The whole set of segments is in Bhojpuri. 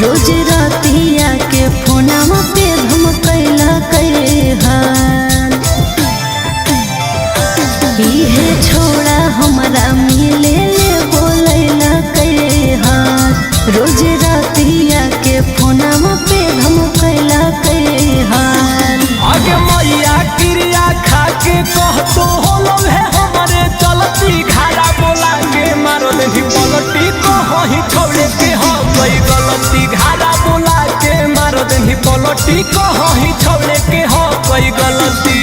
रोज रातिया के फोनमा पे हम कैला हाल इहे छोड़ा हमारा मिले बोलैला हाल रोज रातिया के फोनमा पे हम कैला हाल आगे मैया क्रिया खा के कहतो होलो है हमारे चलती घाड़ा बोला के मारो देही पलटी कहीं छोड़े के हो गई गलती घाड़ा बोला के मारो देही पलटी कहीं छोड़े के हो गई गलती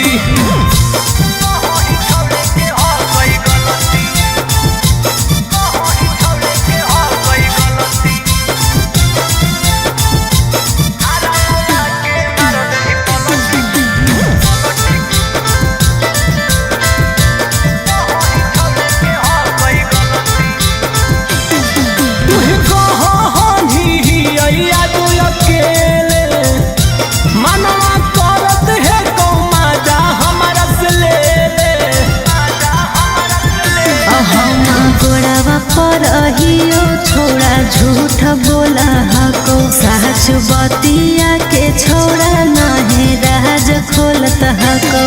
रहियो छोड़ा झूठ बोला हको सच बतिया के छोड़ा नहीं राज खोलत हको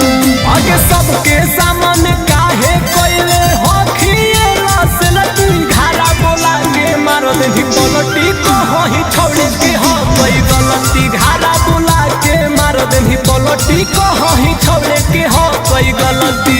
आगे सबके सामने काहे कोइले होखिए लसलती घाड़ा बोला के मारो देही पलटी कहीं छोड़े के हो गई गलती घाड़ा बोला के मारो देही पलटी कहीं छोड़े के हो गई गलती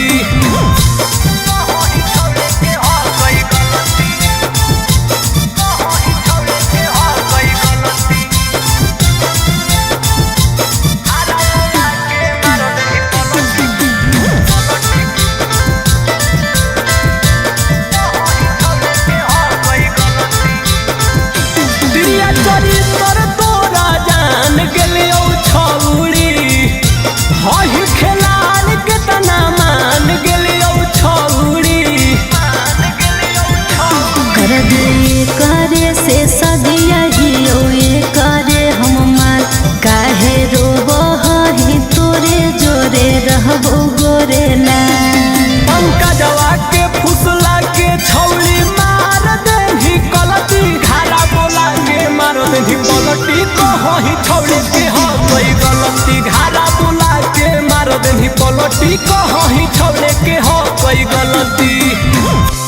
करे से सदिया हियो ये करे हम मार काहे रोबो हही तोरे जोरे रहबो गोरे ना पंकजवा के फुसला के छौली मार देही कलती घाड़ा बोला के मारो देही पलटी कहीं छोड़े के हो गई गलती घाड़ा बोला के मारो देही पलटी कहीं छोड़े के हो गई गलती।